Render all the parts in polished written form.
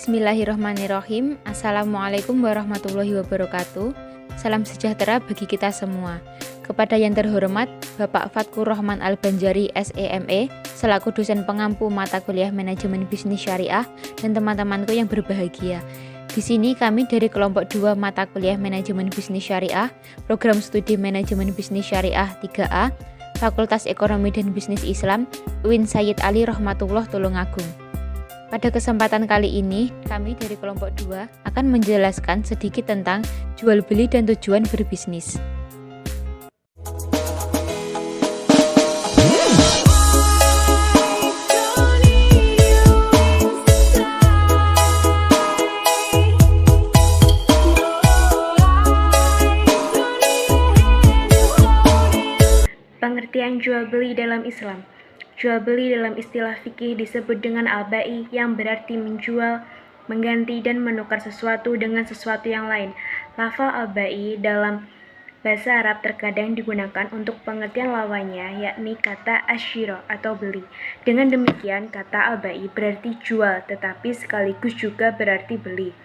Bismillahirrahmanirrahim. Assalamualaikum warahmatullahi wabarakatuh. Salam sejahtera bagi kita semua. Kepada yang terhormat Bapak Fatkur Rahman Al-Banjari SEME selaku dosen pengampu mata kuliah manajemen bisnis syariah dan teman-temanku yang berbahagia. Di sini kami dari kelompok 2 mata kuliah manajemen bisnis syariah, program studi manajemen bisnis syariah 3A, Fakultas Ekonomi dan Bisnis Islam, UIN Sayyid Ali Rahmatullah Tulungagung. Pada kesempatan kali ini, kami dari kelompok 2 akan menjelaskan sedikit tentang jual beli dan tujuan berbisnis. Pengertian jual beli dalam Islam. Jual beli dalam istilah fikih disebut dengan al-bai yang berarti menjual, mengganti dan menukar sesuatu dengan sesuatu yang lain. Lafal al-bai dalam bahasa Arab terkadang digunakan untuk pengertian lawannya, yakni kata asyiro atau beli. Dengan demikian, kata al-bai berarti jual, tetapi sekaligus juga berarti beli.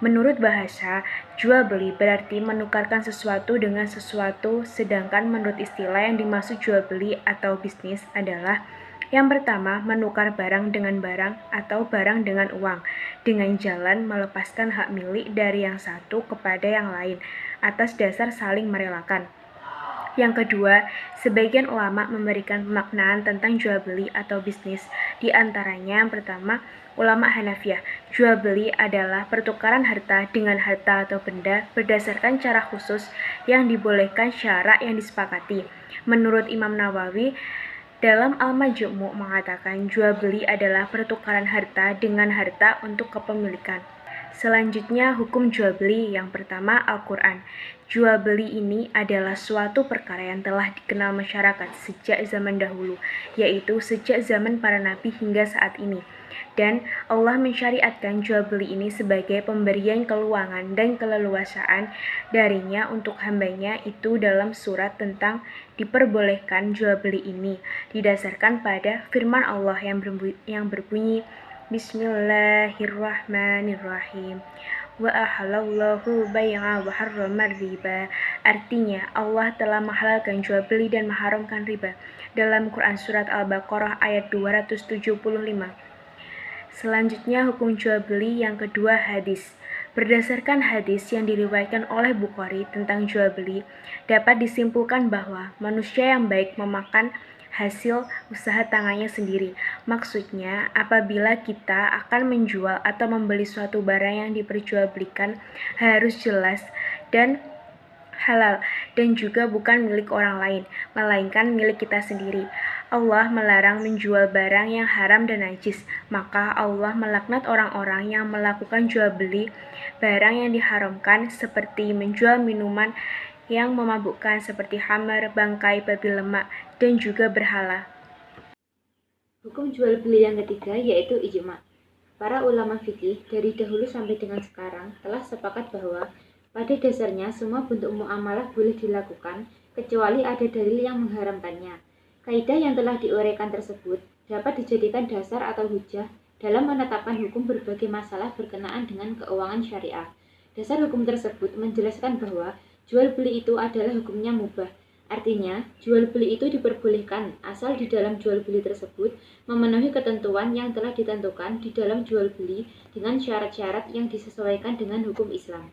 Menurut bahasa, jual beli berarti menukarkan sesuatu dengan sesuatu, sedangkan menurut istilah yang dimaksud jual beli atau bisnis adalah yang pertama, menukar barang dengan barang atau barang dengan uang, dengan jalan melepaskan hak milik dari yang satu kepada yang lain, atas dasar saling merelakan. Yang kedua, sebagian ulama memberikan pemaknaan tentang jual beli atau bisnis. Di antaranya yang pertama, ulama Hanafiyah, jual beli adalah pertukaran harta dengan harta atau benda berdasarkan cara khusus yang dibolehkan syarak yang disepakati. Menurut Imam Nawawi, dalam Al-Majmu' mengatakan jual beli adalah pertukaran harta dengan harta untuk kepemilikan. Selanjutnya, hukum jual beli. Yang pertama, Al-Quran. Jual beli ini adalah suatu perkara yang telah dikenal masyarakat sejak zaman dahulu, yaitu sejak zaman para nabi hingga saat ini. Dan Allah mensyariatkan jual beli ini sebagai pemberian keluangan dan keleluasaan darinya untuk hambanya itu dalam surat tentang diperbolehkan jual beli ini, didasarkan pada firman Allah yang berbunyi, Bismillahirrahmanirrahim. Wa ahalallahu bai'a wa harramar riba. Artinya, Allah telah menghalalkan jual beli dan mengharamkan riba. Dalam Quran Surat Al-Baqarah ayat 275. Selanjutnya, hukum jual beli yang kedua, hadis. Berdasarkan hadis yang diriwayatkan oleh Bukhari tentang jual beli, dapat disimpulkan bahwa manusia yang baik memakan hasil usaha tangannya sendiri. Maksudnya, apabila kita akan menjual atau membeli suatu barang yang diperjualbelikan harus jelas dan halal dan juga bukan milik orang lain, melainkan milik kita sendiri. Allah melarang menjual barang yang haram dan najis, maka Allah melaknat orang-orang yang melakukan jual beli barang yang diharamkan seperti menjual minuman yang memabukkan seperti khamar, bangkai, babi lemak, dan juga berhala. Hukum jual beli yang ketiga yaitu ijma'. Para ulama fikih dari dahulu sampai dengan sekarang telah sepakat bahwa pada dasarnya semua bentuk muamalah boleh dilakukan kecuali ada dalil yang mengharamkannya. Kaidah yang telah diuraikan tersebut dapat dijadikan dasar atau hujah dalam menetapkan hukum berbagai masalah berkenaan dengan keuangan syariah. Dasar hukum tersebut menjelaskan bahwa jual beli itu adalah hukumnya mubah. Artinya, jual beli itu diperbolehkan asal di dalam jual beli tersebut memenuhi ketentuan yang telah ditentukan di dalam jual beli dengan syarat-syarat yang disesuaikan dengan hukum Islam.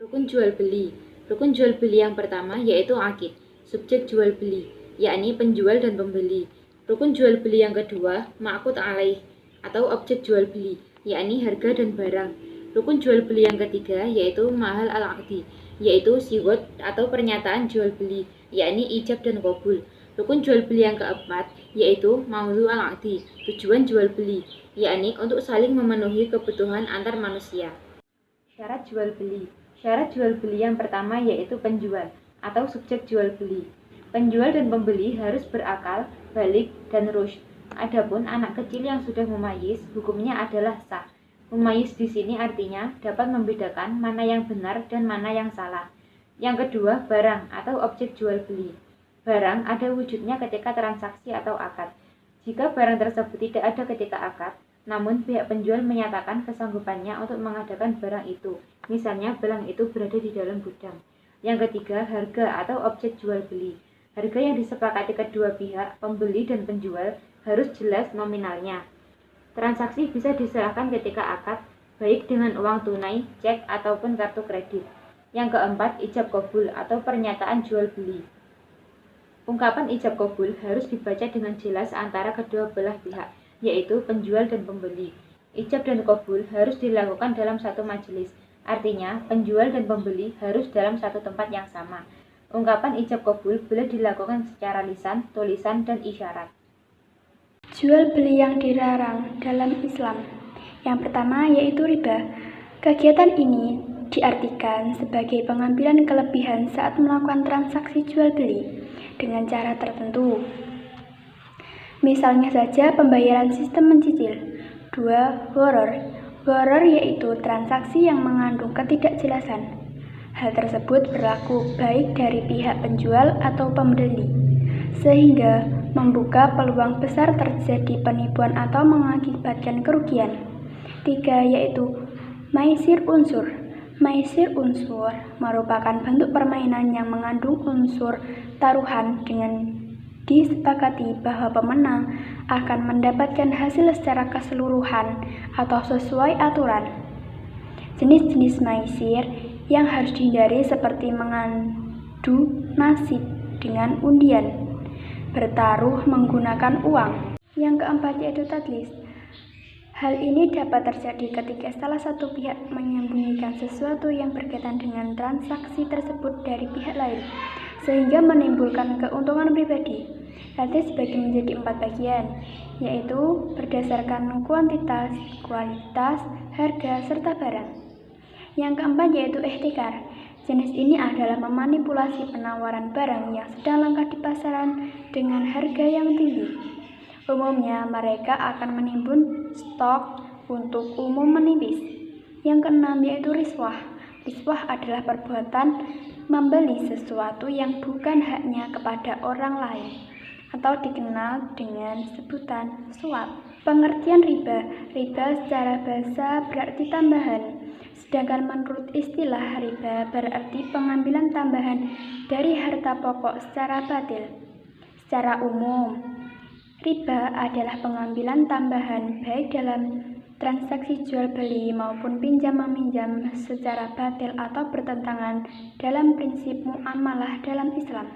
Rukun jual beli. Rukun jual beli yang pertama yaitu akid, subjek jual beli, yakni penjual dan pembeli. Rukun jual beli yang kedua, ma'qud alaih, atau objek jual beli, yakni harga dan barang. Rukun jual beli yang ketiga yaitu mahal al-aqdi, yaitu siwot atau pernyataan jual beli, yakni ijab dan qabul. Rukun jual beli yang keempat yaitu maudhu al-aqdi, tujuan jual beli, yakni untuk saling memenuhi kebutuhan antar manusia. Syarat jual beli. Syarat jual beli yang pertama yaitu penjual atau subjek jual beli. Penjual dan pembeli harus berakal, balik, dan rusyd. Adapun anak kecil yang sudah mumayyiz, hukumnya adalah sah. Mumayyiz di sini artinya dapat membedakan mana yang benar dan mana yang salah. Yang kedua, barang atau objek jual beli. Barang ada wujudnya ketika transaksi atau akad. Jika barang tersebut tidak ada ketika akad, namun pihak penjual menyatakan kesanggupannya untuk mengadakan barang itu, misalnya barang itu berada di dalam gudang. Yang ketiga, harga atau objek jual beli. Harga yang disepakati kedua pihak, pembeli dan penjual, harus jelas nominalnya. Transaksi bisa diserahkan ketika akad, baik dengan uang tunai, cek, ataupun kartu kredit. Yang keempat, ijab qabul atau pernyataan jual beli. Ungkapan ijab qabul harus dibaca dengan jelas antara kedua belah pihak, yaitu penjual dan pembeli. Ijab dan qabul harus dilakukan dalam satu majelis, artinya penjual dan pembeli harus dalam satu tempat yang sama. Ungkapan ijab qabul boleh dilakukan secara lisan, tulisan, dan isyarat. Jual beli yang dilarang dalam Islam. Yang pertama yaitu riba. Kegiatan ini diartikan sebagai pengambilan kelebihan saat melakukan transaksi jual beli dengan cara tertentu. Misalnya saja pembayaran sistem mencicil. 2. Gharar. Gharar yaitu transaksi yang mengandung ketidakjelasan. Hal tersebut berlaku baik dari pihak penjual atau pembeli, sehingga membuka peluang besar terjadi penipuan atau mengakibatkan kerugian. 3. Yaitu maisir unsur. Maisir unsur merupakan bentuk permainan yang mengandung unsur taruhan dengan disepakati bahwa pemenang akan mendapatkan hasil secara keseluruhan atau sesuai aturan. Jenis-jenis maisir yang harus dihindari seperti mengadu nasib dengan undian, bertaruh menggunakan uang. Yang keempat yaitu tadlis. Hal ini dapat terjadi ketika salah satu pihak menyembunyikan sesuatu yang berkaitan dengan transaksi tersebut dari pihak lain, sehingga menimbulkan keuntungan pribadi. Tadlis dibagi menjadi 4 bagian, yaitu berdasarkan kuantitas, kualitas, harga, serta barang. Yang keempat yaitu ihtikar. Jenis ini adalah memanipulasi penawaran barang yang sedang langka di pasaran dengan harga yang tinggi. Umumnya mereka akan menimbun stok untuk umum menipis. Yang keenam yaitu riswah. Riswah adalah perbuatan membeli sesuatu yang bukan haknya kepada orang lain, atau dikenal dengan sebutan suap. Pengertian riba. Riba secara bahasa berarti tambahan, sedangkan menurut istilah riba berarti pengambilan tambahan dari harta pokok secara batil. Secara umum, riba adalah pengambilan tambahan baik dalam transaksi jual beli maupun pinjam-meminjam secara batil atau bertentangan dalam prinsip muamalah dalam Islam.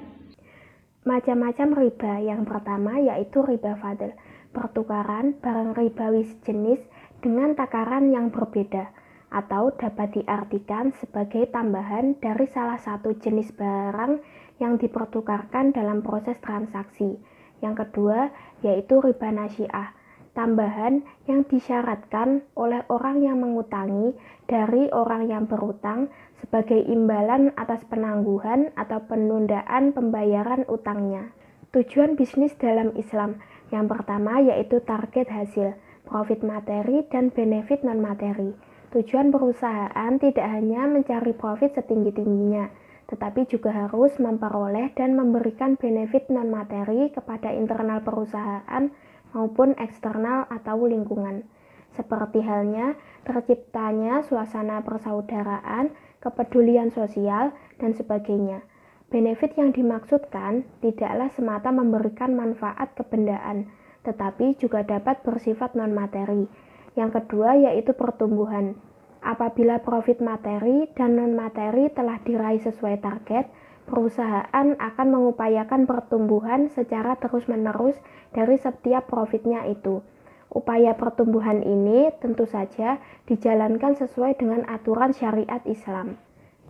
Macam-macam riba. Yang pertama yaitu riba fadl, pertukaran barang ribawi sejenis dengan takaran yang berbeda, atau dapat diartikan sebagai tambahan dari salah satu jenis barang yang dipertukarkan dalam proses transaksi. Yang kedua yaitu riba nasi'ah, tambahan yang disyaratkan oleh orang yang mengutangi dari orang yang berutang sebagai imbalan atas penangguhan atau penundaan pembayaran utangnya. Tujuan bisnis dalam Islam. Yang pertama yaitu target hasil, profit materi dan benefit non-materi. Tujuan perusahaan tidak hanya mencari profit setinggi-tingginya, tetapi juga harus memperoleh dan memberikan benefit non-materi kepada internal perusahaan maupun eksternal atau lingkungan. Seperti halnya terciptanya suasana persaudaraan, kepedulian sosial, dan sebagainya. Benefit yang dimaksudkan tidaklah semata memberikan manfaat kebendaan, tetapi juga dapat bersifat non-materi. Yang kedua yaitu pertumbuhan. Apabila profit materi dan non-materi telah diraih sesuai target, perusahaan akan mengupayakan pertumbuhan secara terus-menerus dari setiap profitnya itu. Upaya pertumbuhan ini tentu saja dijalankan sesuai dengan aturan syariat Islam.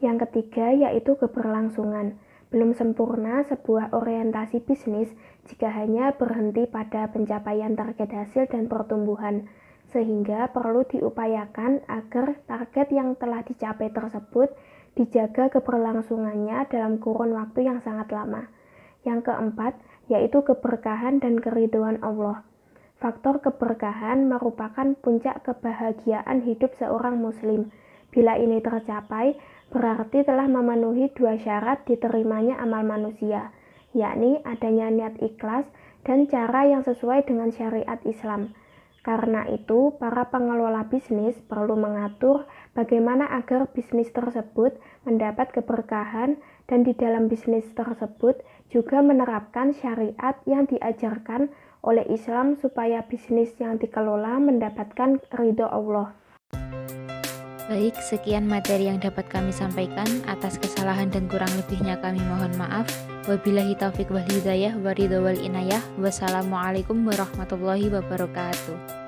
Yang ketiga yaitu keberlangsungan. Belum sempurna sebuah orientasi bisnis jika hanya berhenti pada pencapaian target hasil dan pertumbuhan, sehingga perlu diupayakan agar target yang telah dicapai tersebut dijaga keberlangsungannya dalam kurun waktu yang sangat lama. Yang keempat yaitu keberkahan dan keridhaan Allah. Faktor keberkahan merupakan puncak kebahagiaan hidup seorang muslim. Bila ini tercapai, berarti telah memenuhi 2 syarat diterimanya amal manusia, yakni adanya niat ikhlas dan cara yang sesuai dengan syariat Islam. Karena itu, para pengelola bisnis perlu mengatur bagaimana agar bisnis tersebut mendapat keberkahan dan di dalam bisnis tersebut juga menerapkan syariat yang diajarkan oleh Islam supaya bisnis yang dikelola mendapatkan ridho Allah. Baik, sekian materi yang dapat kami sampaikan. Atas kesalahan dan kurang lebihnya kami mohon maaf. Wabillahi taufiq wal hidayah, waridho wal inayah. Wassalamualaikum warahmatullahi wabarakatuh.